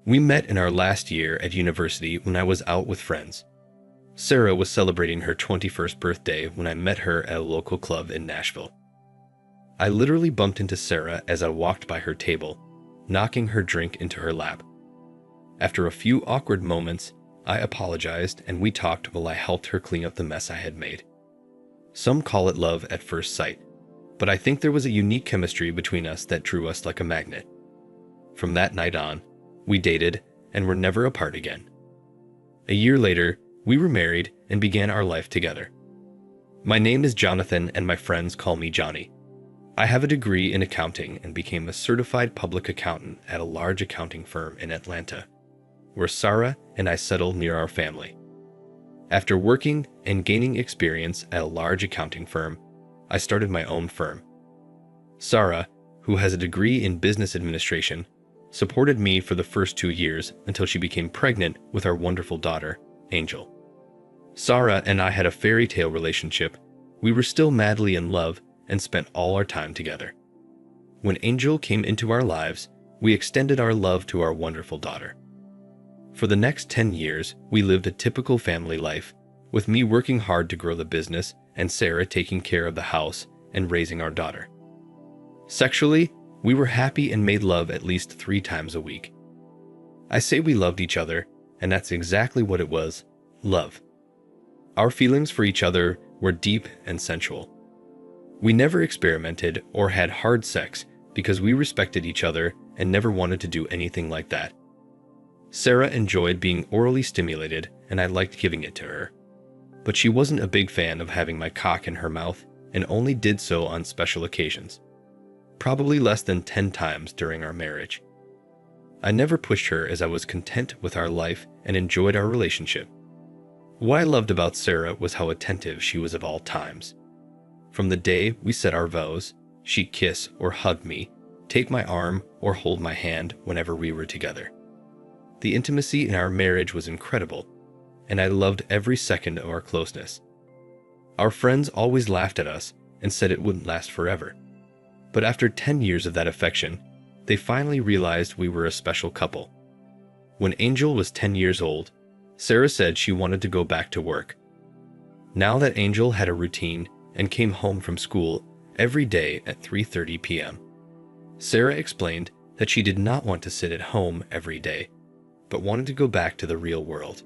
We met in our last year at university when I was out with friends. Sarah was celebrating her 21st birthday when I met her at a local club in Nashville. I literally bumped into Sarah as I walked by her table, knocking her drink into her lap. After a few awkward moments, I apologized and we talked while I helped her clean up the mess I had made. Some call it love at first sight, but I think there was a unique chemistry between us that drew us like a magnet. From that night on, we dated and were never apart again. A year later, we were married and began our life together. My name is Jonathan and my friends call me Johnny. I have a degree in accounting and became a certified public accountant at a large accounting firm in Atlanta, where Sarah and I settled near our family. After working and gaining experience at a large accounting firm, I started my own firm. Sarah, who has a degree in business administration, supported me for the first 2 years until she became pregnant with our wonderful daughter, Angel. Sarah and I had a fairy tale relationship. We were still madly in love and spent all our time together. When Angel came into our lives, we extended our love to our wonderful daughter. For the next 10 years, we lived a typical family life, with me working hard to grow the business and Sarah taking care of the house and raising our daughter. Sexually, we were happy and made love at least 3 times a week. I say we loved each other, and that's exactly what it was, love. Our feelings for each other were deep and sensual. We never experimented or had hard sex because we respected each other and never wanted to do anything like that. Sarah enjoyed being orally stimulated and I liked giving it to her. But she wasn't a big fan of having my cock in her mouth and only did so on special occasions. Probably less than 10 times during our marriage. I never pushed her as I was content with our life and enjoyed our relationship. What I loved about Sarah was how attentive she was of all times. From the day we said our vows, she'd kiss or hug me, take my arm or hold my hand whenever we were together. The intimacy in our marriage was incredible, and I loved every second of our closeness. Our friends always laughed at us and said it wouldn't last forever. But after 10 years of that affection, they finally realized we were a special couple. When Angel was 10 years old, Sarah said she wanted to go back to work. Now that Angel had a routine and came home from school every day at 3:30 p.m., Sarah explained that she did not want to sit at home every day, but wanted to go back to the real world.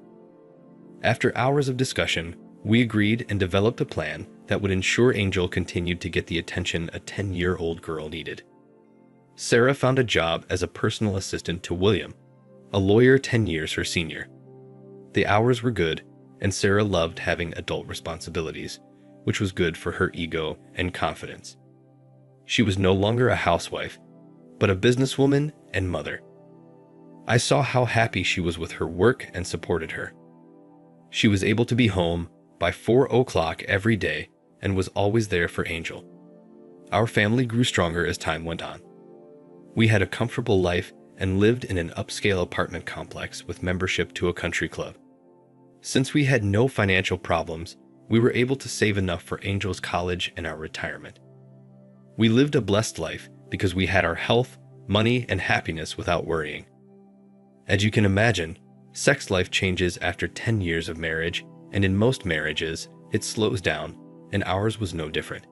After hours of discussion, we agreed and developed a plan that would ensure Angel continued to get the attention a 10-year-old girl needed. Sarah found a job as a personal assistant to William, a lawyer 10 years her senior. The hours were good, and Sarah loved having adult responsibilities, which was good for her ego and confidence. She was no longer a housewife, but a businesswoman and mother. I saw how happy she was with her work and supported her. She was able to be home by 4 o'clock every day and was always there for Angel. Our family grew stronger as time went on. We had a comfortable life and lived in an upscale apartment complex with membership to a country club. Since we had no financial problems, we were able to save enough for Angel's college and our retirement. We lived a blessed life because we had our health, money, and happiness without worrying. As you can imagine, sex life changes after 10 years of marriage, and in most marriages, it slows down, and ours was no different.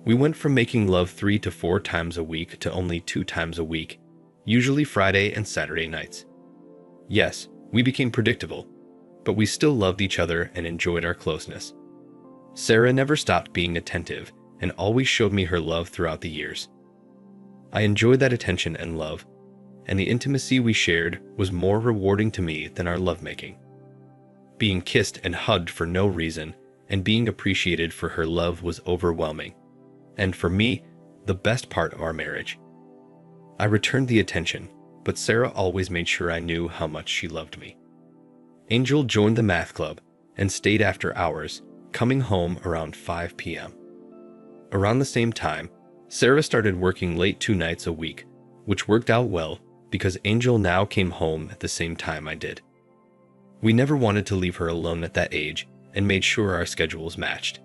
We went from making love 3 to 4 times a week to only 2 times a week, usually Friday and Saturday nights. Yes, we became predictable, but we still loved each other and enjoyed our closeness. Sarah never stopped being attentive and always showed me her love throughout the years. I enjoyed that attention and love, and the intimacy we shared was more rewarding to me than our lovemaking. Being kissed and hugged for no reason and being appreciated for her love was overwhelming, and for me, the best part of our marriage. I returned the attention, but Sarah always made sure I knew how much she loved me. Angel joined the math club and stayed after hours, coming home around 5 p.m. Around the same time, Sarah started working late 2 nights a week, which worked out well because Angel now came home at the same time I did. We never wanted to leave her alone at that age and made sure our schedules matched.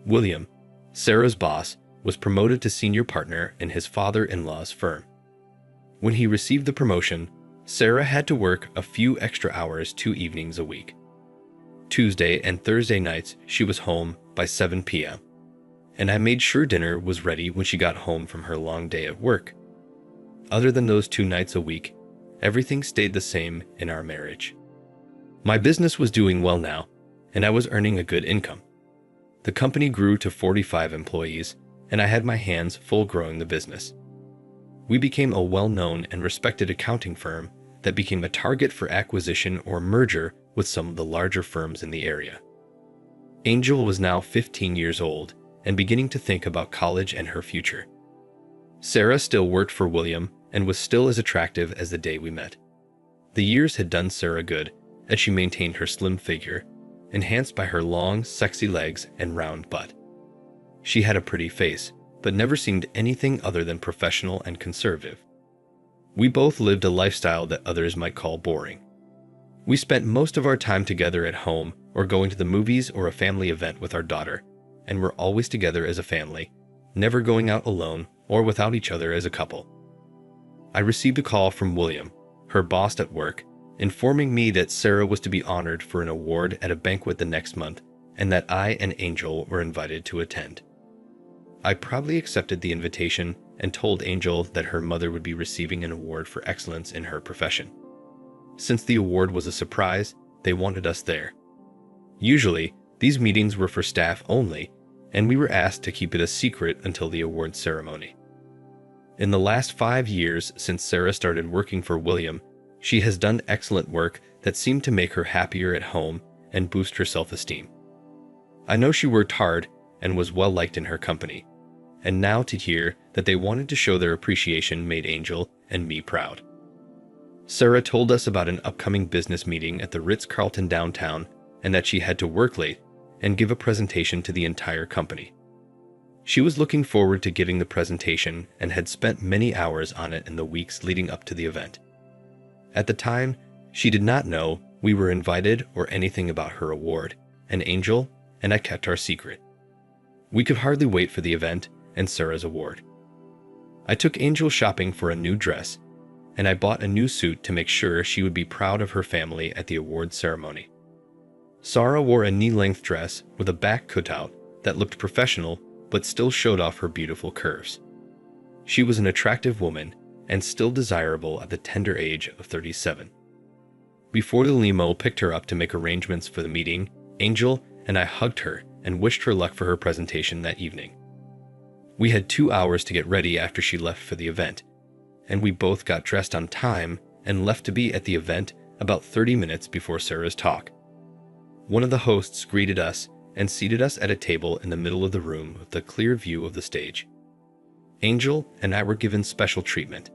William, Sarah's boss, was promoted to senior partner in his father-in-law's firm. When he received the promotion, Sarah had to work a few extra hours 2 evenings a week. Tuesday and Thursday nights, she was home by 7 p.m., and I made sure dinner was ready when she got home from her long day at work. Other than those 2 nights a week, everything stayed the same in our marriage. My business was doing well now, and I was earning a good income. The company grew to 45 employees, and I had my hands full growing the business. We became a well-known and respected accounting firm that became a target for acquisition or merger with some of the larger firms in the area. Angel was now 15 years old and beginning to think about college and her future. Sarah still worked for William and was still as attractive as the day we met. The years had done Sarah good, as she maintained her slim figure, enhanced by her long, sexy legs and round butt. She had a pretty face, but never seemed anything other than professional and conservative. We both lived a lifestyle that others might call boring. We spent most of our time together at home or going to the movies or a family event with our daughter, and were always together as a family, never going out alone or without each other as a couple. I received a call from William, her boss at work, informing me that Sarah was to be honored for an award at a banquet the next month and that I and Angel were invited to attend. I proudly accepted the invitation and told Angel that her mother would be receiving an award for excellence in her profession. Since the award was a surprise, they wanted us there. Usually, these meetings were for staff only, and we were asked to keep it a secret until the award ceremony. In the last 5 years since Sarah started working for William, she has done excellent work that seemed to make her happier at home and boost her self-esteem. I know she worked hard and was well liked in her company, and now to hear that they wanted to show their appreciation made Angel and me proud. Sarah told us about an upcoming business meeting at the Ritz-Carlton downtown and that she had to work late and give a presentation to the entire company. She was looking forward to giving the presentation and had spent many hours on it in the weeks leading up to the event. At the time, she did not know we were invited or anything about her award, and Angel and I kept our secret. We could hardly wait for the event and Sarah's award. I took Angel shopping for a new dress, and I bought a new suit to make sure she would be proud of her family at the award ceremony. Sarah wore a knee-length dress with a back cutout that looked professional but still showed off her beautiful curves. She was an attractive woman and still desirable at the tender age of 37. Before the limo picked her up to make arrangements for the meeting, Angel and I hugged her and wished her luck for her presentation that evening. We had 2 hours to get ready after she left for the event, and we both got dressed on time and left to be at the event about 30 minutes before Sarah's talk. One of the hosts greeted us and seated us at a table in the middle of the room with a clear view of the stage. Angel and I were given special treatment,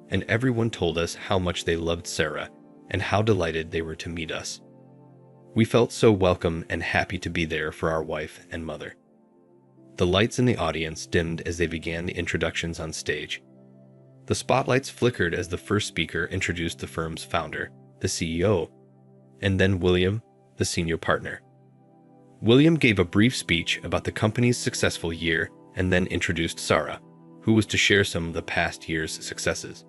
and everyone told us how much they loved Sarah and how delighted they were to meet us. We felt so welcome and happy to be there for our wife and mother. The lights in the audience dimmed as they began the introductions on stage. The spotlights flickered as the first speaker introduced the firm's founder, the CEO, and then William, the senior partner. William gave a brief speech about the company's successful year and then introduced Sarah, who was to share some of the past year's successes.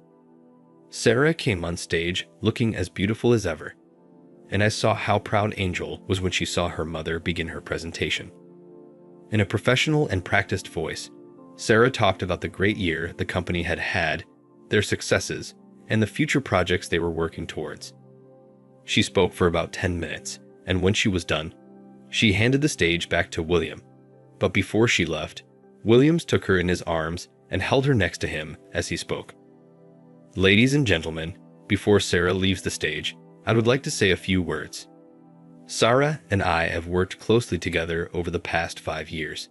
Sarah came on stage looking as beautiful as ever, and I saw how proud Angel was when she saw her mother begin her presentation. In a professional and practiced voice, Sarah talked about the great year the company had had, their successes, and the future projects they were working towards. She spoke for about 10 minutes, and when she was done, she handed the stage back to William. But before she left, Williams took her in his arms and held her next to him as he spoke. Ladies and gentlemen, before Sarah leaves the stage, I would like to say a few words. Sarah and I have worked closely together over the past 5 years,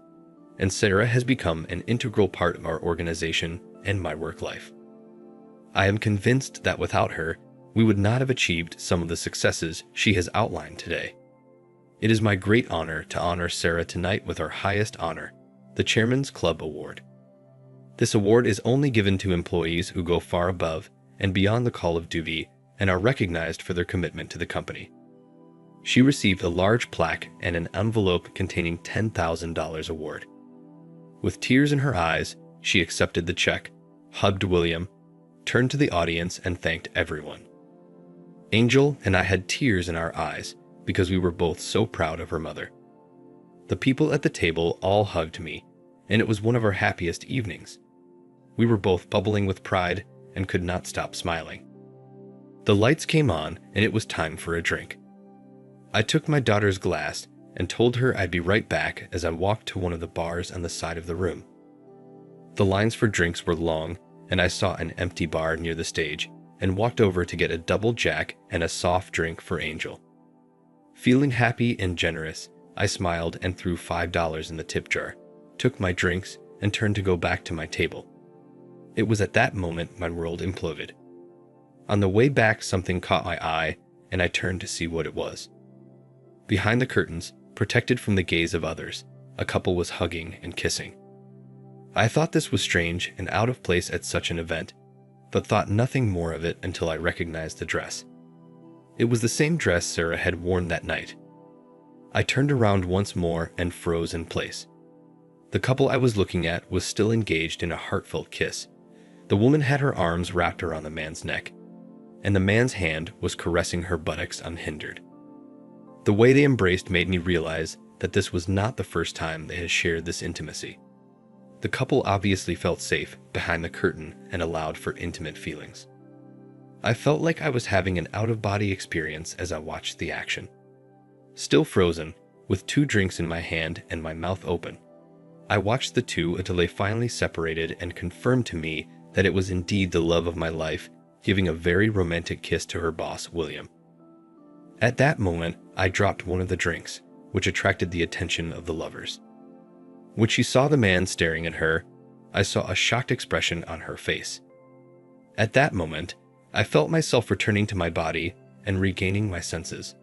and Sarah has become an integral part of our organization and my work life. I am convinced that without her, we would not have achieved some of the successes she has outlined today. It is my great honor to honor Sarah tonight with our highest honor, the Chairman's Club Award. This award is only given to employees who go far above and beyond the call of duty and are recognized for their commitment to the company. She received a large plaque and an envelope containing $10,000 award. With tears in her eyes, she accepted the check, hugged William, turned to the audience and thanked everyone. Angel and I had tears in our eyes because we were both so proud of her mother. The people at the table all hugged me, and it was one of our happiest evenings. We were both bubbling with pride and could not stop smiling. The lights came on and it was time for a drink. I took my daughter's glass and told her I'd be right back as I walked to one of the bars on the side of the room. The lines for drinks were long, and I saw an empty bar near the stage and walked over to get a double Jack and a soft drink for Angel. Feeling happy and generous, I smiled and threw $5 in the tip jar, took my drinks, and turned to go back to my table. It was at that moment my world imploded. On the way back, something caught my eye, and I turned to see what it was. Behind the curtains, protected from the gaze of others, a couple was hugging and kissing. I thought this was strange and out of place at such an event, but thought nothing more of it until I recognized the dress. It was the same dress Sarah had worn that night. I turned around once more and froze in place. The couple I was looking at was still engaged in a heartfelt kiss. The woman had her arms wrapped around the man's neck, and the man's hand was caressing her buttocks unhindered. The way they embraced made me realize that this was not the first time they had shared this intimacy. The couple obviously felt safe behind the curtain and allowed for intimate feelings. I felt like I was having an out-of-body experience as I watched the action. Still frozen, with 2 drinks in my hand and my mouth open, I watched the two until they finally separated and confirmed to me that it was indeed the love of my life, giving a very romantic kiss to her boss, William. At that moment, I dropped one of the drinks, which attracted the attention of the lovers. When she saw the man staring at her, I saw a shocked expression on her face. At that moment, I felt myself returning to my body and regaining my senses.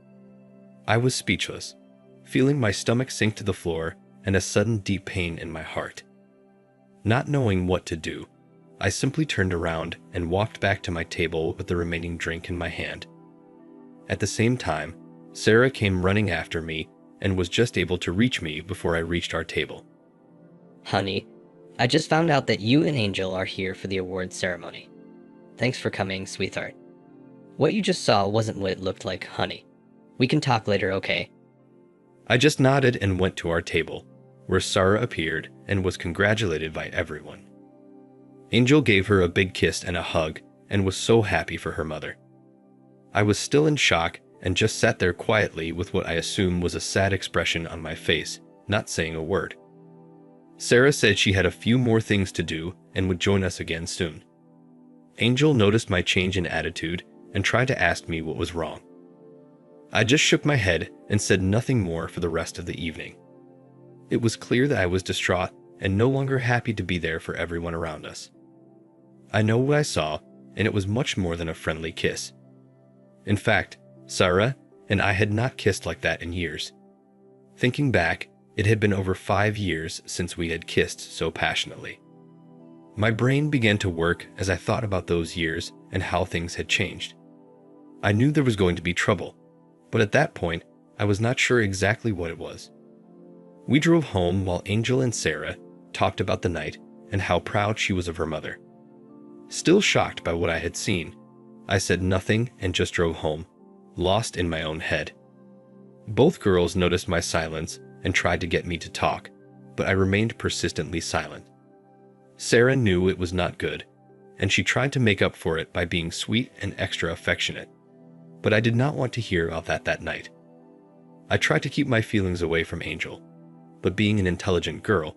I was speechless, feeling my stomach sink to the floor and a sudden deep pain in my heart. Not knowing what to do, I simply turned around and walked back to my table with the remaining drink in my hand. At the same time, Sarah came running after me and was just able to reach me before I reached our table. Honey, I just found out that you and Angel are here for the awards ceremony. Thanks for coming, sweetheart. What you just saw wasn't what it looked like, honey. We can talk later, okay? I just nodded and went to our table, where Sarah appeared and was congratulated by everyone. Angel gave her a big kiss and a hug and was so happy for her mother. I was still in shock and just sat there quietly with what I assumed was a sad expression on my face, not saying a word. Sarah said she had a few more things to do and would join us again soon. Angel noticed my change in attitude and tried to ask me what was wrong. I just shook my head and said nothing more for the rest of the evening. It was clear that I was distraught and no longer happy to be there for everyone around us. I know what I saw, and it was much more than a friendly kiss. In fact, Sarah and I had not kissed like that in years. Thinking back, it had been over 5 years since we had kissed so passionately. My brain began to work as I thought about those years and how things had changed. I knew there was going to be trouble, but at that point, I was not sure exactly what it was. We drove home while Angel and Sarah talked about the night and how proud she was of her mother. Still shocked by what I had seen, I said nothing and just drove home, lost in my own head. Both girls noticed my silence and tried to get me to talk, but I remained persistently silent. Sarah knew it was not good, and she tried to make up for it by being sweet and extra affectionate, but I did not want to hear about that night. I tried to keep my feelings away from Angel, but being an intelligent girl,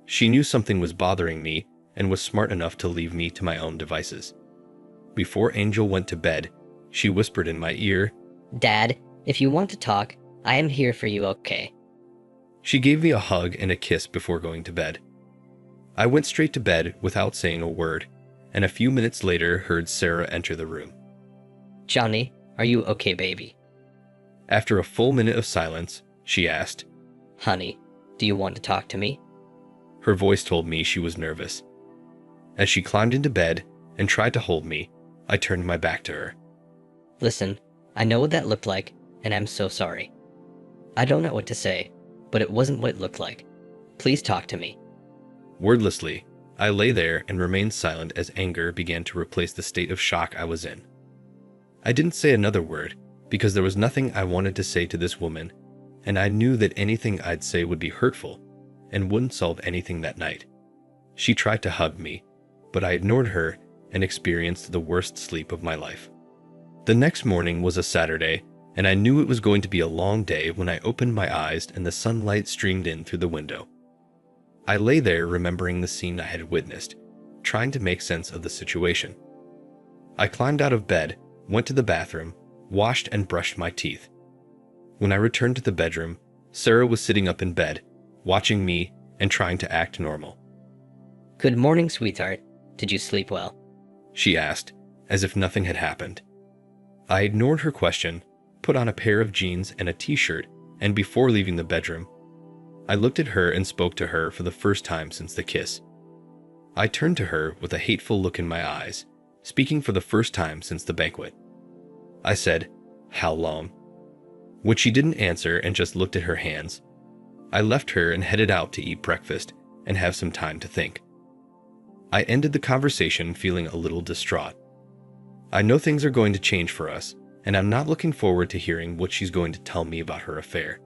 she knew something was bothering me and was smart enough to leave me to my own devices. Before Angel went to bed, she whispered in my ear, Dad, if you want to talk, I am here for you, okay? She gave me a hug and a kiss before going to bed. I went straight to bed without saying a word, and a few minutes later heard Sarah enter the room. Johnny, are you okay, baby? After a full minute of silence, she asked, Honey, do you want to talk to me? Her voice told me she was nervous. As she climbed into bed and tried to hold me, I turned my back to her. Listen, I know what that looked like, and I'm so sorry. I don't know what to say, but it wasn't what it looked like. Please talk to me. Wordlessly, I lay there and remained silent as anger began to replace the state of shock I was in. I didn't say another word because there was nothing I wanted to say to this woman, and I knew that anything I'd say would be hurtful and wouldn't solve anything that night. She tried to hug me, but I ignored her and experienced the worst sleep of my life. The next morning was a Saturday, and I knew it was going to be a long day when I opened my eyes and the sunlight streamed in through the window. I lay there remembering the scene I had witnessed, trying to make sense of the situation. I climbed out of bed, went to the bathroom, washed and brushed my teeth. When I returned to the bedroom, Sarah was sitting up in bed, watching me and trying to act normal. Good morning, sweetheart. Did you sleep well? She asked, as if nothing had happened. I ignored her question, put on a pair of jeans and a t-shirt, and before leaving the bedroom, I looked at her and spoke to her for the first time since the kiss. I turned to her with a hateful look in my eyes, speaking for the first time since the banquet. I said, "How long?" When she didn't answer and just looked at her hands, I left her and headed out to eat breakfast and have some time to think. I ended the conversation feeling a little distraught. I know things are going to change for us, and I'm not looking forward to hearing what she's going to tell me about her affair.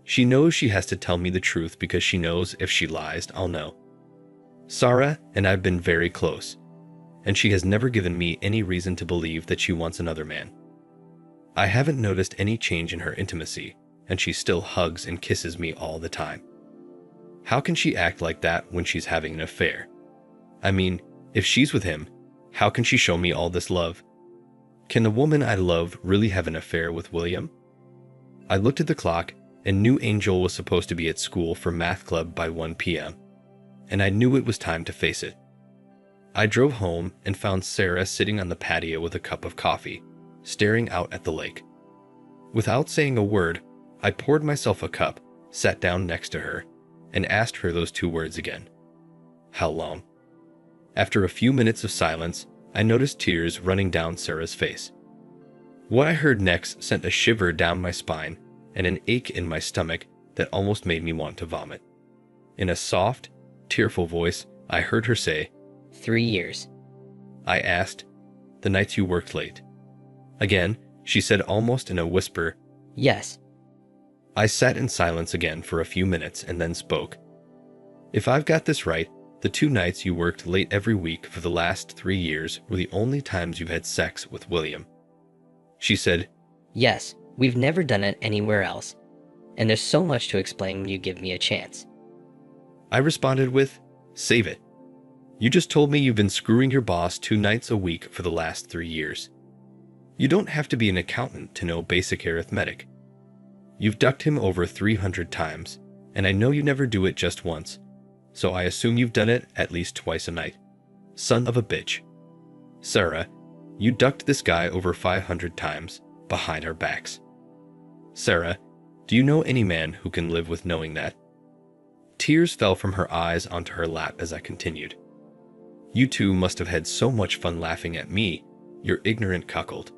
She knows she has to tell me the truth because she knows if she lies, I'll know. Sarah and I've been very close, and she has never given me any reason to believe that she wants another man. I haven't noticed any change in her intimacy, and she still hugs and kisses me all the time. How can she act like that when she's having an affair? I mean, if she's with him, how can she show me all this love? Can the woman I love really have an affair with William? I looked at the clock and knew Angel was supposed to be at school for math club by 1 p.m., and I knew it was time to face it. I drove home and found Sarah sitting on the patio with a cup of coffee, staring out at the lake. Without saying a word, I poured myself a cup, sat down next to her, and asked her those two words again. How long? After a few minutes of silence, I noticed tears running down Sarah's face. What I heard next sent a shiver down my spine and an ache in my stomach that almost made me want to vomit. In a soft, tearful voice, I heard her say, 3 years. I asked, "The nights you worked late?" Again, she said almost in a whisper, Yes. I sat in silence again for a few minutes and then spoke. If I've got this right, the 2 nights you worked late every week for the last 3 years were the only times you've had sex with William. She said, Yes, we've never done it anywhere else. And there's so much to explain when you give me a chance. I responded with, save it. You just told me you've been screwing your boss 2 nights a week for the last 3 years. You don't have to be an accountant to know basic arithmetic. You've ducked him over 300 times, and I know you never do it just once, so I assume you've done it at least twice a night. Son of a bitch. Sarah, you ducked this guy over 500 times behind our backs. Sarah, do you know any man who can live with knowing that? Tears fell from her eyes onto her lap as I continued. You two must have had so much fun laughing at me, your ignorant cuckold.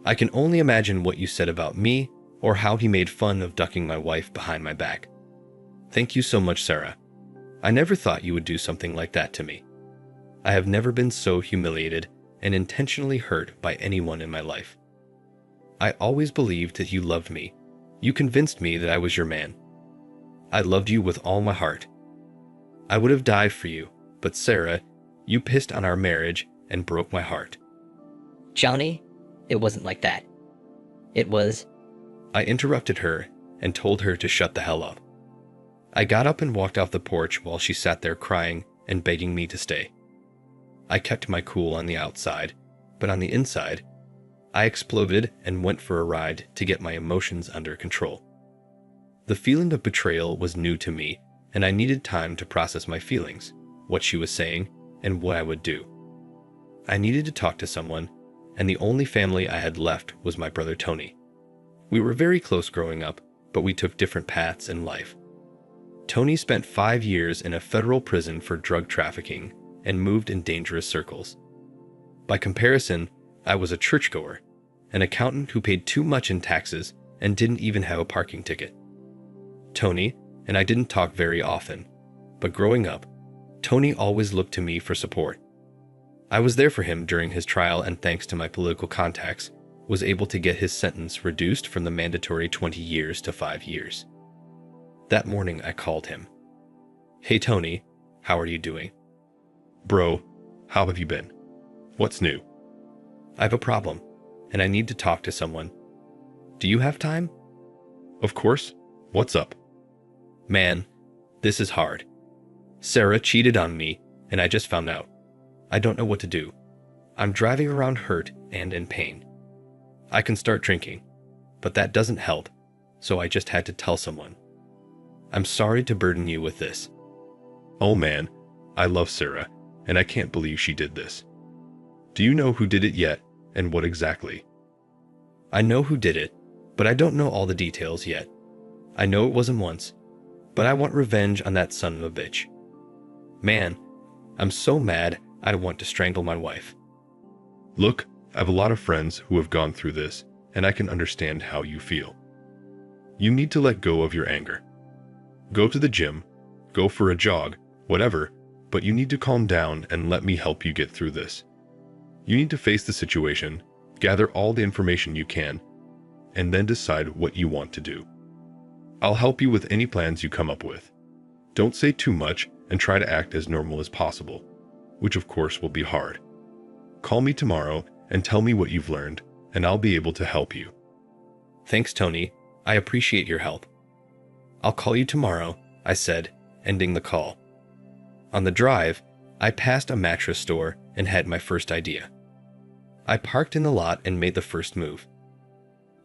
I can only imagine what you said about me or how he made fun of ducking my wife behind my back. Thank you so much, Sarah. I never thought you would do something like that to me. I have never been so humiliated and intentionally hurt by anyone in my life. I always believed that you loved me. You convinced me that I was your man. I loved you with all my heart. I would have died for you, but Sarah, you pissed on our marriage and broke my heart. Johnny, it wasn't like that. It was... I interrupted her and told her to shut the hell up. I got up and walked off the porch while she sat there crying and begging me to stay. I kept my cool on the outside, but on the inside, I exploded and went for a ride to get my emotions under control. The feeling of betrayal was new to me, and I needed time to process my feelings, what she was saying, and what I would do. I needed to talk to someone, and the only family I had left was my brother Tony. We were very close growing up, but we took different paths in life. Tony spent 5 years in a federal prison for drug trafficking and moved in dangerous circles. By comparison, I was a churchgoer, an accountant who paid too much in taxes and didn't even have a parking ticket. Tony and I didn't talk very often, but growing up, Tony always looked to me for support. I was there for him during his trial, and thanks to my political contacts, was able to get his sentence reduced from the mandatory 20 years to 5 years. That morning I called him. "Hey Tony, how are you doing?" Bro, how have you been? What's new? "I have a problem, and I need to talk to someone. Do you have time?" Of course. What's up? "Man, this is hard. Sarah cheated on me, and I just found out. I don't know what to do. I'm driving around hurt and in pain. I can start drinking, but that doesn't help, so I just had to tell someone. I'm sorry to burden you with this." Oh man, I love Sarah, and I can't believe she did this. Do you know who did it yet, and what exactly? "I know who did it, but I don't know all the details yet. I know it wasn't once, but I want revenge on that son of a bitch. Man, I'm so mad I want to strangle my wife." Look, I have a lot of friends who have gone through this, and I can understand how you feel. You need to let go of your anger. Go to the gym, go for a jog, whatever, but you need to calm down and let me help you get through this. You need to face the situation, gather all the information you can, and then decide what you want to do. I'll help you with any plans you come up with. Don't say too much and try to act as normal as possible, which of course will be hard. Call me tomorrow and tell me what you've learned, and I'll be able to help you. "Thanks, Tony. I appreciate your help. I'll call you tomorrow," I said, ending the call. On the drive, I passed a mattress store and had my first idea. I parked in the lot and made the first move.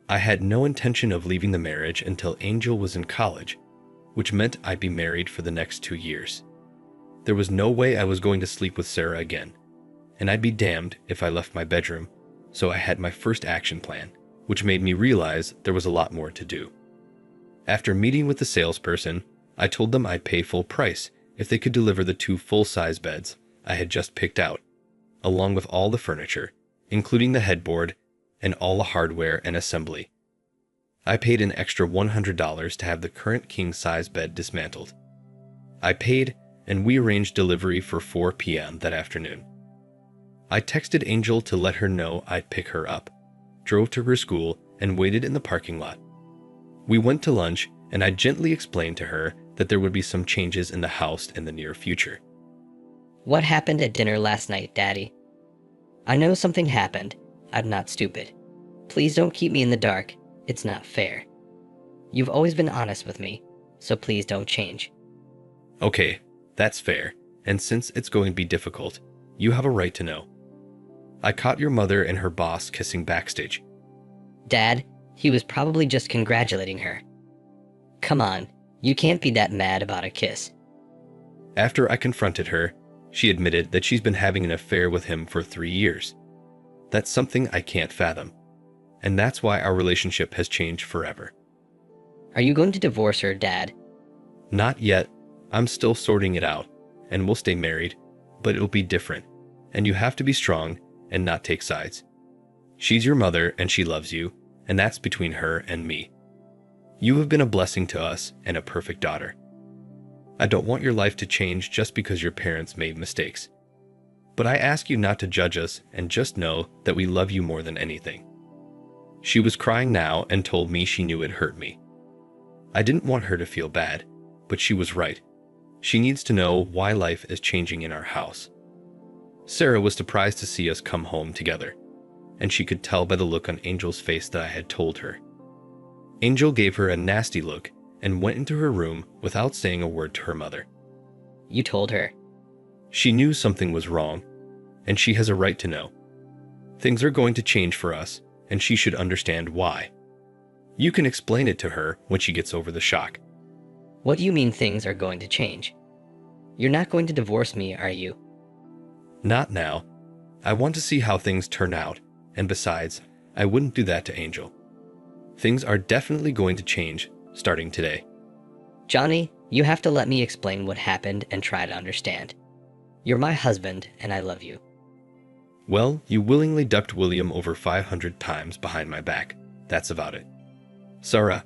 I had no intention of leaving the marriage until Angel was in college, which meant I'd be married for the next 2 years. There was no way I was going to sleep with Sarah again, and I'd be damned if I left my bedroom, so I had my first action plan, which made me realize there was a lot more to do. After meeting with the salesperson, I told them I'd pay full price if they could deliver the 2 full-size beds I had just picked out, along with all the furniture, including the headboard and all the hardware and assembly. I paid an extra $100 to have the current king-size bed dismantled. I paid, and we arranged delivery for 4 p.m. that afternoon. I texted Angel to let her know I'd pick her up, drove to her school, and waited in the parking lot. We went to lunch, and I gently explained to her that there would be some changes in the house in the near future. What happened at dinner last night, Daddy? I know something happened. I'm not stupid. Please don't keep me in the dark. It's not fair. You've always been honest with me, so please don't change. Okay, that's fair, and since it's going to be difficult, you have a right to know. I caught your mother and her boss kissing backstage. Dad, he was probably just congratulating her. Come on, you can't be that mad about a kiss. After I confronted her, she admitted that she's been having an affair with him for 3 years. That's something I can't fathom, and that's why our relationship has changed forever. Are you going to divorce her, Dad? Not yet. I'm still sorting it out, and we'll stay married, but it'll be different, and you have to be strong and not take sides. She's your mother and she loves you, and that's between her and me. You have been a blessing to us and a perfect daughter. I don't want your life to change just because your parents made mistakes. But I ask you not to judge us and just know that we love you more than anything. She was crying now and told me she knew it hurt me. I didn't want her to feel bad, but she was right. She needs to know why life is changing in our house. Sarah was surprised to see us come home together, and she could tell by the look on Angel's face that I had told her. Angel gave her a nasty look and went into her room without saying a word to her mother. You told her. She knew something was wrong, and she has a right to know. Things are going to change for us, and she should understand why. You can explain it to her when she gets over the shock. What do you mean things are going to change? You're not going to divorce me, are you? Not now. I want to see how things turn out, and besides, I wouldn't do that to Angel. Things are definitely going to change starting today. Johnny, you have to let me explain what happened and try to understand. You're my husband, and I love you. Well, you willingly ducked William over 500 times behind my back. That's about it. Sarah,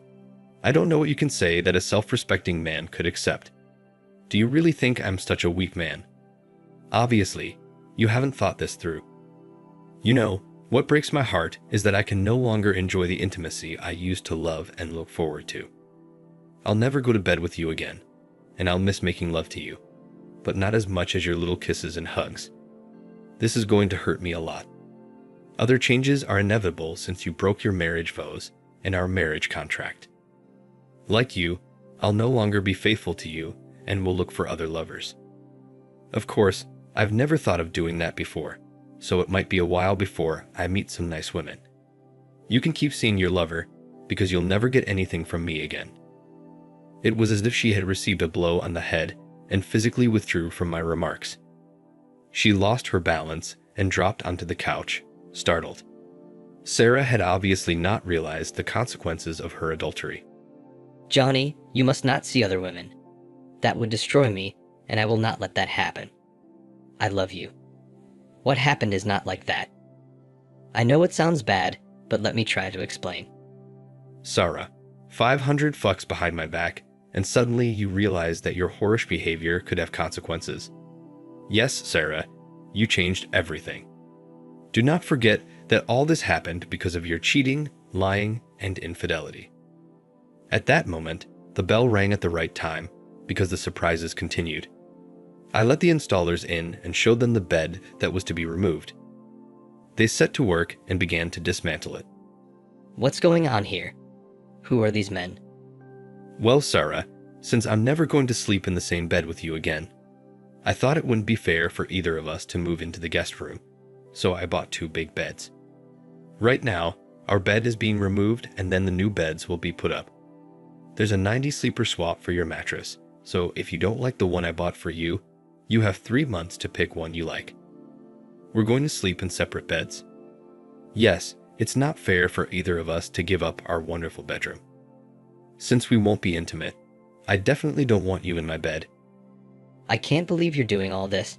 I don't know what you can say that a self-respecting man could accept. Do you really think I'm such a weak man? Obviously, You haven't thought this through. You know, what breaks my heart is that I can no longer enjoy the intimacy I used to love and look forward to. I'll never go to bed with you again, and I'll miss making love to you, but not as much as your little kisses and hugs. This is going to hurt me a lot. Other changes are inevitable since you broke your marriage vows and our marriage contract. Like you, I'll no longer be faithful to you and will look for other lovers. Of course, I've never thought of doing that before, so it might be a while before I meet some nice women. You can keep seeing your lover because you'll never get anything from me again. It was as if she had received a blow on the head and physically withdrew from my remarks. She lost her balance and dropped onto the couch, startled. Sarah had obviously not realized the consequences of her adultery. Johnny, you must not see other women. That would destroy me, and I will not let that happen. I love you. What happened is not like that. I know it sounds bad, but let me try to explain. Sarah, 500 fucks behind my back, and suddenly you realize that your whorish behavior could have consequences. Yes, Sarah, you changed everything. Do not forget that all this happened because of your cheating, lying, and infidelity. At that moment, the bell rang at the right time because the surprises continued. I let the installers in and showed them the bed that was to be removed. They set to work and began to dismantle it. What's going on here? Who are these men? Well, Sarah, since I'm never going to sleep in the same bed with you again, I thought it wouldn't be fair for either of us to move into the guest room, so I bought 2 big beds. Right now, our bed is being removed and then the new beds will be put up. There's a 90 sleeper swap for your mattress, so if you don't like the one I bought for you, you have 3 months to pick one you like. We're going to sleep in separate beds. Yes, it's not fair for either of us to give up our wonderful bedroom. Since we won't be intimate, I definitely don't want you in my bed. I can't believe you're doing all this.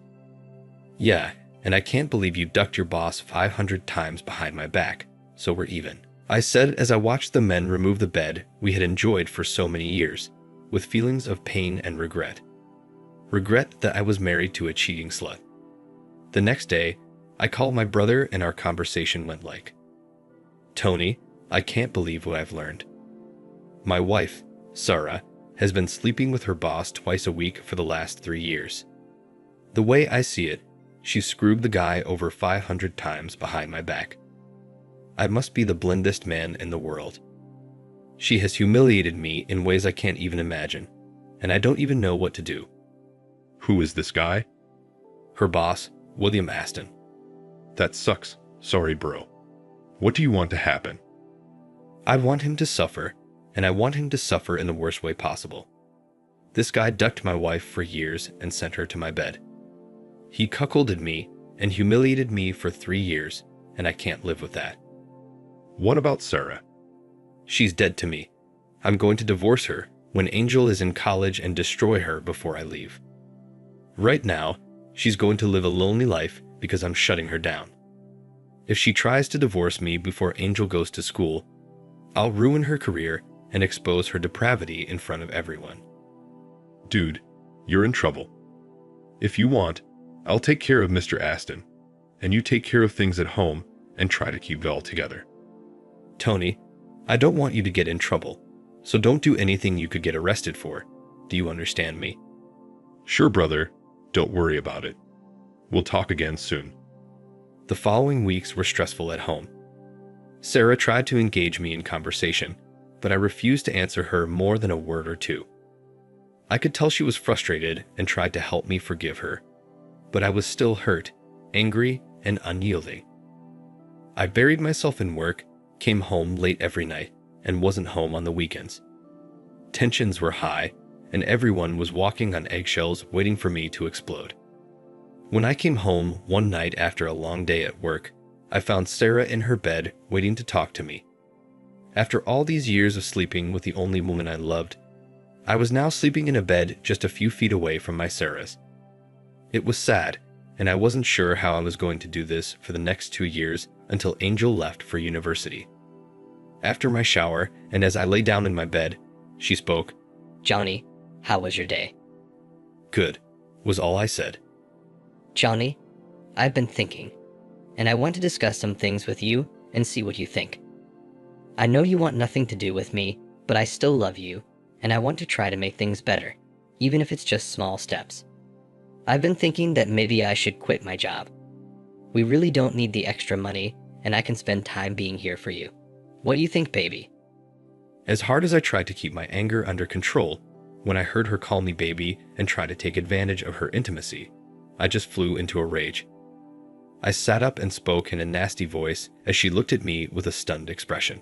Yeah, and I can't believe you ducked your boss 500 times behind my back, so we're even. I said as I watched the men remove the bed we had enjoyed for so many years, with feelings of pain and regret. Regret that I was married to a cheating slut. The next day, I called my brother and our conversation went like, Tony, I can't believe what I've learned. My wife, Sarah, has been sleeping with her boss twice a week for the last 3 years. The way I see it, she screwed the guy over 500 times behind my back. I must be the blindest man in the world. She has humiliated me in ways I can't even imagine, and I don't even know what to do. Who is this guy? Her boss, William Aston. That sucks. Sorry, bro. What do you want to happen? I want him to suffer, and I want him to suffer in the worst way possible. This guy ducked my wife for years and sent her to my bed. He cuckolded me and humiliated me for 3 years, and I can't live with that. What about Sarah? She's dead to me. I'm going to divorce her when Angel is in college and destroy her before I leave. Right now, she's going to live a lonely life because I'm shutting her down. If she tries to divorce me before Angel goes to school, I'll ruin her career and expose her depravity in front of everyone. Dude, you're in trouble. If you want, I'll take care of Mr. Aston, and you take care of things at home and try to keep it all together. Tony, I don't want you to get in trouble, so don't do anything you could get arrested for. Do you understand me? Sure, brother. Don't worry about it. We'll talk again soon. The following weeks were stressful at home. Sarah tried to engage me in conversation, but I refused to answer her more than a word or two. I could tell she was frustrated and tried to help me forgive her, but I was still hurt, angry, and unyielding. I buried myself in work, came home late every night, and wasn't home on the weekends. Tensions were high, and everyone was walking on eggshells waiting for me to explode. When I came home one night after a long day at work, I found Sarah in her bed waiting to talk to me. After all these years of sleeping with the only woman I loved, I was now sleeping in a bed just a few feet away from my Sarah's. It was sad, and I wasn't sure how I was going to do this for the next 2 years until Angel left for university. After my shower, and as I lay down in my bed, she spoke. Johnny, how was your day? Good, was all I said. Johnny, I've been thinking, and I want to discuss some things with you and see what you think. I know you want nothing to do with me, but I still love you, and I want to try to make things better, even if it's just small steps. I've been thinking that maybe I should quit my job. We really don't need the extra money, and I can spend time being here for you. What do you think, baby? As hard as I tried to keep my anger under control, when I heard her call me baby and try to take advantage of her intimacy, I just flew into a rage. I sat up and spoke in a nasty voice as she looked at me with a stunned expression.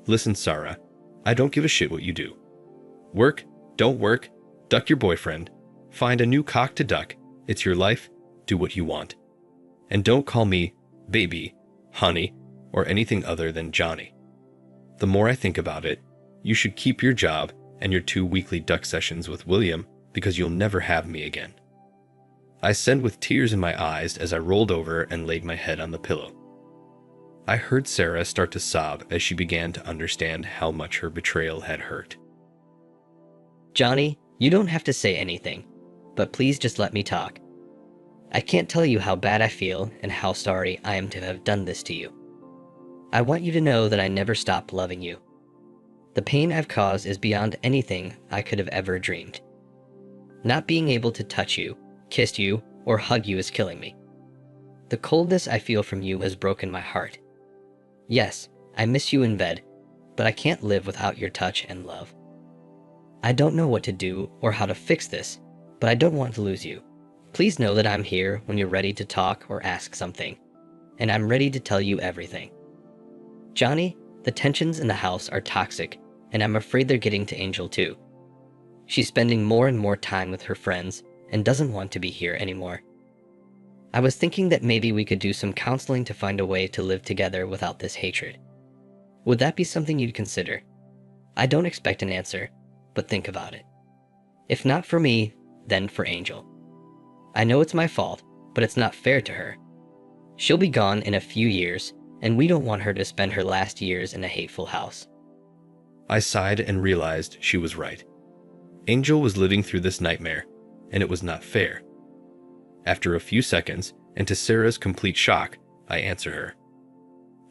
Listen, Sarah, I don't give a shit what you do. Work, don't work, duck your boyfriend, find a new cock to duck, it's your life, do what you want. And don't call me baby, honey, or anything other than Johnny. The more I think about it, you should keep your job and your 2 weekly duck sessions with William because you'll never have me again. I said with tears in my eyes as I rolled over and laid my head on the pillow. I heard Sarah start to sob as she began to understand how much her betrayal had hurt. Johnny, you don't have to say anything, but please just let me talk. I can't tell you how bad I feel and how sorry I am to have done this to you. I want you to know that I never stopped loving you. The pain I've caused is beyond anything I could have ever dreamed. Not being able to touch you, kiss you, or hug you is killing me. The coldness I feel from you has broken my heart. Yes, I miss you in bed, but I can't live without your touch and love. I don't know what to do or how to fix this, but I don't want to lose you. Please know that I'm here when you're ready to talk or ask something, and I'm ready to tell you everything. Johnny, the tensions in the house are toxic, and I'm afraid they're getting to Angel too. She's spending more and more time with her friends and doesn't want to be here anymore. I was thinking that maybe we could do some counseling to find a way to live together without this hatred. Would that be something you'd consider? I don't expect an answer, but think about it. If not for me, then for Angel. I know it's my fault, but it's not fair to her. She'll be gone in a few years, and we don't want her to spend her last years in a hateful house. I sighed and realized she was right. Angel was living through this nightmare, and it was not fair. After a few seconds, and to Sarah's complete shock, I answer her.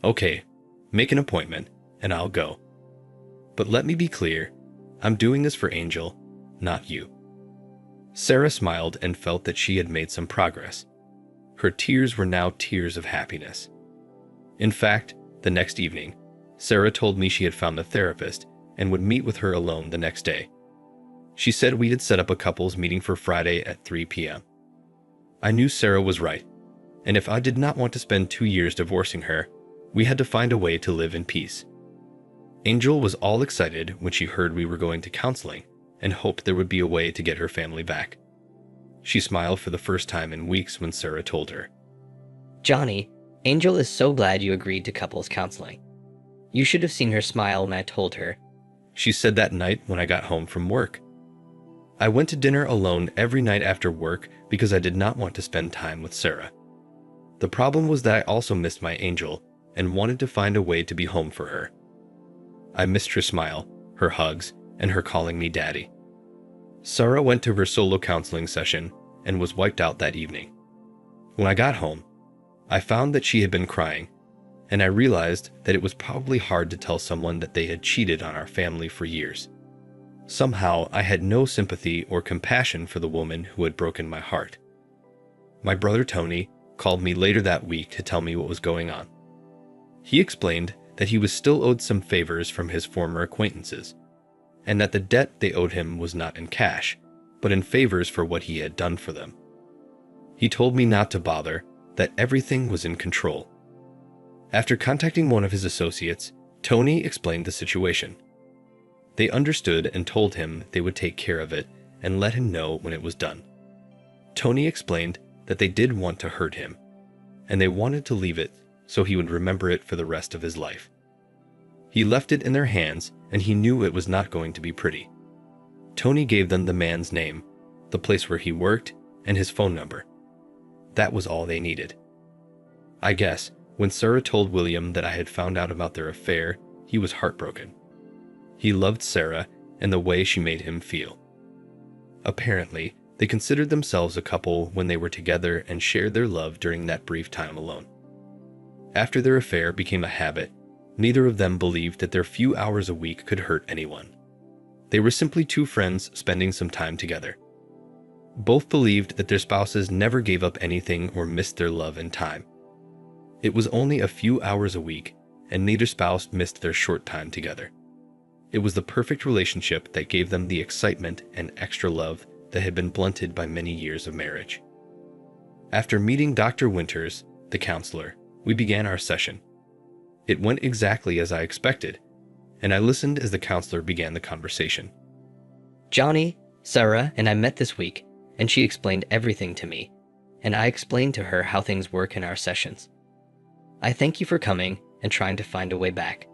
Okay, make an appointment, and I'll go. But let me be clear, I'm doing this for Angel, not you. Sarah smiled and felt that she had made some progress. Her tears were now tears of happiness. In fact, the next evening, Sarah told me she had found a therapist and would meet with her alone the next day. She said we had set up a couples meeting for Friday at 3 p.m. I knew Sarah was right, and if I did not want to spend 2 years divorcing her, we had to find a way to live in peace. Angel was all excited when she heard we were going to counseling and hoped there would be a way to get her family back. She smiled for the first time in weeks when Sarah told her. Johnny, Angel is so glad you agreed to couples counseling. You should have seen her smile when I told her. She said that night when I got home from work. I went to dinner alone every night after work because I did not want to spend time with Sarah. The problem was that I also missed my Angel and wanted to find a way to be home for her. I missed her smile, her hugs, and her calling me daddy. Sarah went to her solo counseling session and was wiped out that evening. When I got home, I found that she had been crying, and I realized that it was probably hard to tell someone that they had cheated on our family for years. Somehow, I had no sympathy or compassion for the woman who had broken my heart. My brother Tony called me later that week to tell me what was going on. He explained that he was still owed some favors from his former acquaintances, and that the debt they owed him was not in cash, but in favors for what he had done for them. He told me not to bother, that everything was in control. After contacting one of his associates, Tony explained the situation. They understood and told him they would take care of it and let him know when it was done. Tony explained that they did want to hurt him, and they wanted to leave it so he would remember it for the rest of his life. He left it in their hands, and he knew it was not going to be pretty. Tony gave them the man's name, the place where he worked, and his phone number. That was all they needed. I guess when Sarah told William that I had found out about their affair, he was heartbroken. He loved Sarah and the way she made him feel. Apparently, They considered themselves a couple when they were together and shared their love during that brief time alone. After their affair became a habit, neither of them believed that their few hours a week could hurt anyone. They were simply two friends spending some time together. Both believed that their spouses never gave up anything or missed their love and time. It was only a few hours a week, and neither spouse missed their short time together. It was the perfect relationship that gave them the excitement and extra love that had been blunted by many years of marriage. After meeting Dr. Winters, the counselor, we began our session. It went exactly as I expected, and I listened as the counselor began the conversation. Johnny, Sarah, and I met this week, and she explained everything to me, and I explained to her how things work in our sessions. I thank you for coming and trying to find a way back.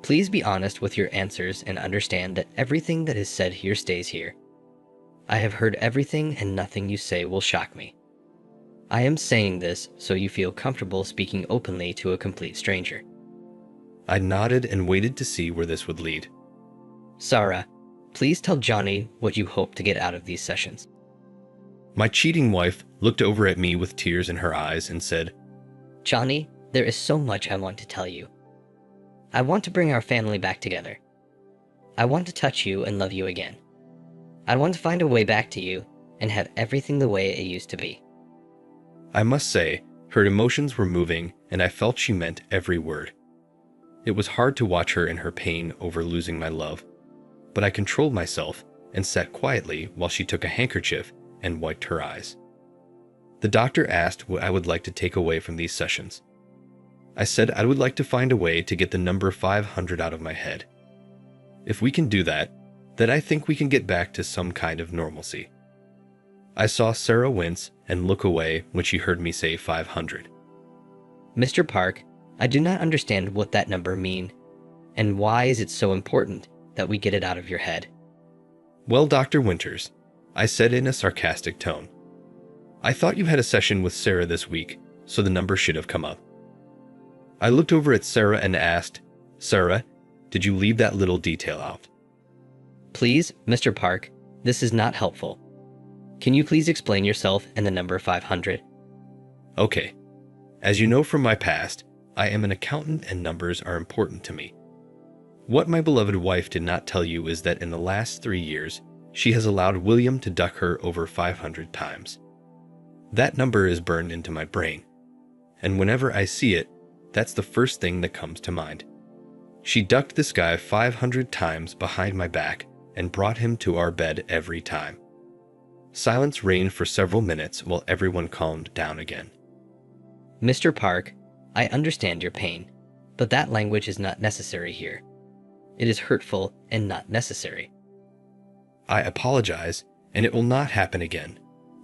Please be honest with your answers and understand that everything that is said here stays here. I have heard everything and nothing you say will shock me. I am saying this so you feel comfortable speaking openly to a complete stranger. I nodded and waited to see where this would lead. Sarah, please tell Johnny what you hope to get out of these sessions. My cheating wife looked over at me with tears in her eyes and said, Johnny, there is so much I want to tell you. I want to bring our family back together. I want to touch you and love you again. I want to find a way back to you and have everything the way it used to be. I must say, her emotions were moving and I felt she meant every word. It was hard to watch her in her pain over losing my love, but I controlled myself and sat quietly while she took a handkerchief and wiped her eyes. The doctor asked what I would like to take away from these sessions. I said I would like to find a way to get the number 500 out of my head. If we can do that, then I think we can get back to some kind of normalcy. I saw Sarah wince and look away when she heard me say 500. Mr. Park, I do not understand what that number means, and why is it so important that we get it out of your head? Well, Dr. Winters, I said in a sarcastic tone, I thought you had a session with Sarah this week, so the number should have come up. I looked over at Sarah and asked, Sarah, did you leave that little detail out? Please, Mr. Park, this is not helpful. Can you please explain yourself and the number 500? Okay. As you know from my past, I am an accountant and numbers are important to me. What my beloved wife did not tell you is that in the last 3 years, she has allowed William to duck her over 500 times. That number is burned into my brain, and whenever I see it, that's the first thing that comes to mind. She ducked this guy 500 times behind my back and brought him to our bed every time. Silence reigned for several minutes while everyone calmed down again. Mr. Park, I understand your pain, but that language is not necessary here. It is hurtful and not necessary. I apologize, and it will not happen again,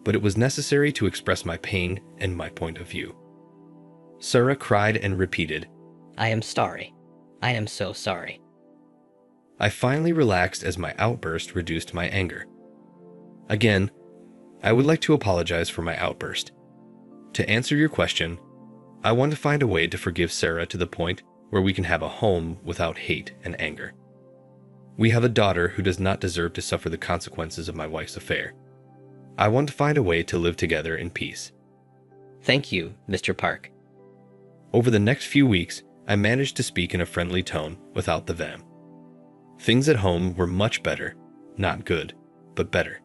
but it was necessary to express my pain and my point of view. Sarah cried and repeated, I am sorry. I am so sorry. I finally relaxed as my outburst reduced my anger. Again, I would like to apologize for my outburst. To answer your question, I want to find a way to forgive Sarah to the point where we can have a home without hate and anger. We have a daughter who does not deserve to suffer the consequences of my wife's affair. I want to find a way to live together in peace. Thank you, Mr. Park. Over the next few weeks, I managed to speak in a friendly tone without the venom. Things at home were much better, not good, but better.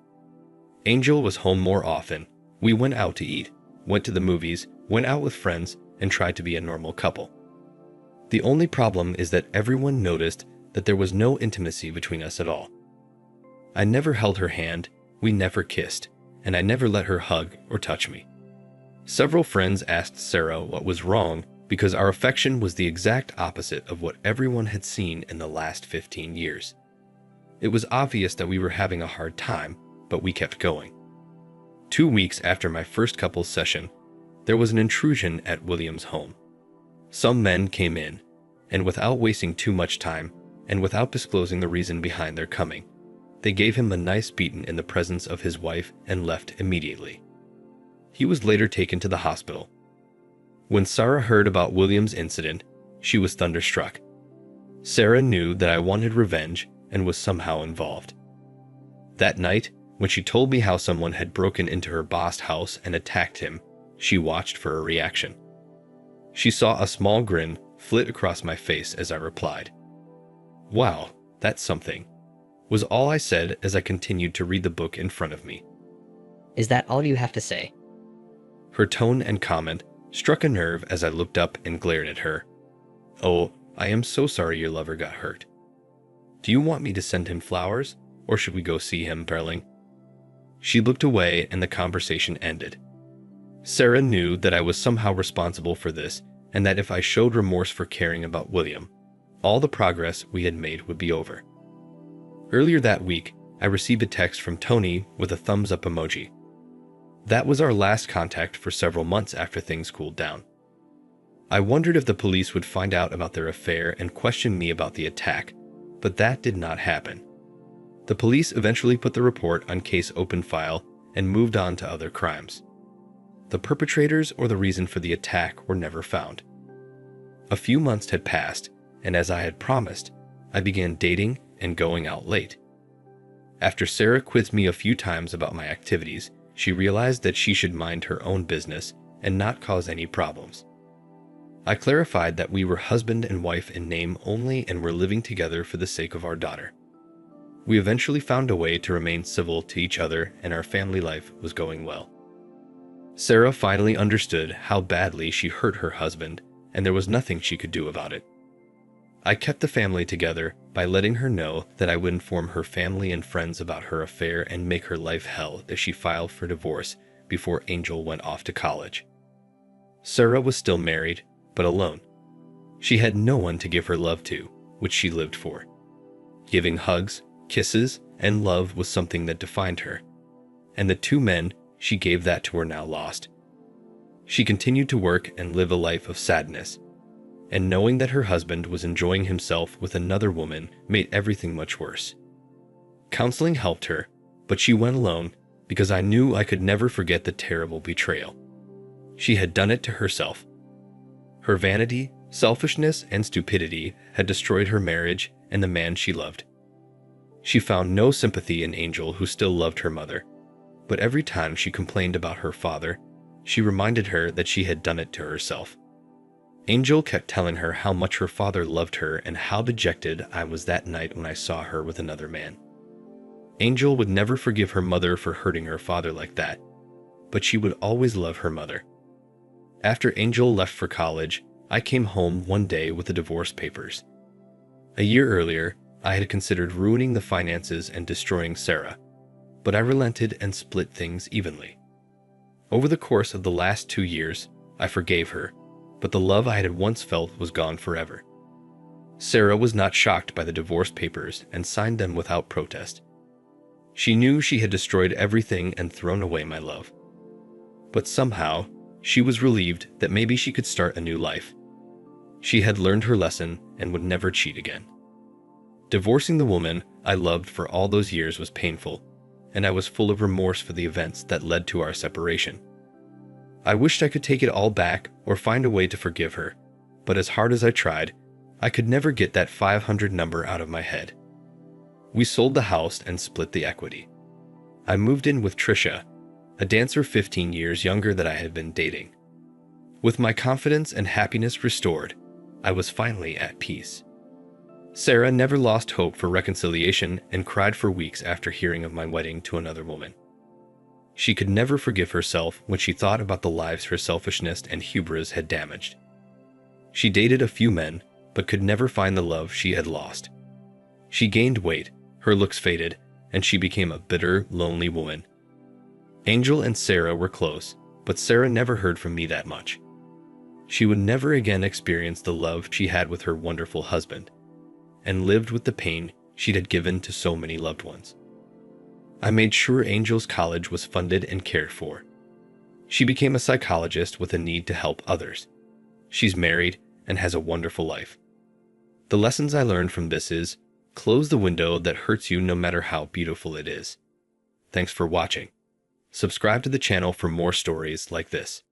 Angel was home more often. We went out to eat, went to the movies, went out with friends, and tried to be a normal couple. The only problem is that everyone noticed that there was no intimacy between us at all. I never held her hand, we never kissed, and I never let her hug or touch me. Several friends asked Sarah what was wrong because our affection was the exact opposite of what everyone had seen in the last 15 years. It was obvious that we were having a hard time, but we kept going. 2 weeks after my first couples session, there was an intrusion at William's home. Some men came in, and without wasting too much time, and without disclosing the reason behind their coming, they gave him a nice beating in the presence of his wife and left immediately. He was later taken to the hospital. When Sarah heard about William's incident, she was thunderstruck. Sarah knew that I wanted revenge and was somehow involved. That night, When she told me how someone had broken into her boss house and attacked him, she watched for a reaction. She saw a small grin flit across my face as I replied. "Wow, that's something," was all I said as I continued to read the book in front of me. Is that all you have to say? Her tone and comment struck a nerve as I looked up and glared at her. "Oh, I am so sorry your lover got hurt. Do you want me to send him flowers, or should we go see him, Perling?" She looked away and the conversation ended. Sarah knew that I was somehow responsible for this, and that if I showed remorse for caring about William, all the progress we had made would be over. Earlier that week, I received a text from Tony with a thumbs up emoji. That was our last contact for several months after things cooled down. I wondered if the police would find out about their affair and question me about the attack, but that did not happen. The police eventually put the report on case open file and moved on to other crimes. The perpetrators or the reason for the attack were never found. A few months had passed, and as I had promised, I began dating and going out late. After Sarah quizzed me a few times about my activities, she realized that she should mind her own business and not cause any problems. I clarified that we were husband and wife in name only and were living together for the sake of our daughter. We eventually found a way to remain civil to each other, and our family life was going well. Sarah finally understood how badly she hurt her husband, and there was nothing she could do about it. I kept the family together by letting her know that I would inform her family and friends about her affair and make her life hell if she filed for divorce before Angel went off to college. Sarah was still married, but alone. She had no one to give her love to, which she lived for. Giving hugs, kisses, and love was something that defined her, and the two men she gave that to were now lost. She continued to work and live a life of sadness, and knowing that her husband was enjoying himself with another woman made everything much worse. Counseling helped her, but she went alone because I knew I could never forget the terrible betrayal. She had done it to herself. Her vanity, selfishness, and stupidity had destroyed her marriage and the man she loved. She found no sympathy in Angel, who still loved her mother, but every time she complained about her father, she reminded her that she had done it to herself. Angel kept telling her how much her father loved her and how dejected I was that night when I saw her with another man. Angel would never forgive her mother for hurting her father like that, but she would always love her mother. After Angel left for college, I came home one day with the divorce papers. A year earlier, I had considered ruining the finances and destroying Sarah, but I relented and split things evenly. Over the course of the last 2 years, I forgave her, but the love I had once felt was gone forever. Sarah was not shocked by the divorce papers and signed them without protest. She knew she had destroyed everything and thrown away my love. But somehow, she was relieved that maybe she could start a new life. She had learned her lesson and would never cheat again. Divorcing the woman I loved for all those years was painful, and I was full of remorse for the events that led to our separation. I wished I could take it all back or find a way to forgive her, but as hard as I tried, I could never get that 500 number out of my head. We sold the house and split the equity. I moved in with Trisha, a dancer 15 years younger that I had been dating. With my confidence and happiness restored, I was finally at peace. Sarah never lost hope for reconciliation and cried for weeks after hearing of my wedding to another woman. She could never forgive herself when she thought about the lives her selfishness and hubris had damaged. She dated a few men, but could never find the love she had lost. She gained weight, her looks faded, and she became a bitter, lonely woman. Angel and Sarah were close, but Sarah never heard from me that much. She would never again experience the love she had with her wonderful husband, and lived with the pain she'd had given to so many loved ones. I made sure Angel's college was funded and cared for. She became a psychologist with a need to help others. She's married and has a wonderful life. The lessons I learned from this is, close the window that hurts you no matter how beautiful it is. Thanks for watching. Subscribe to the channel for more stories like this.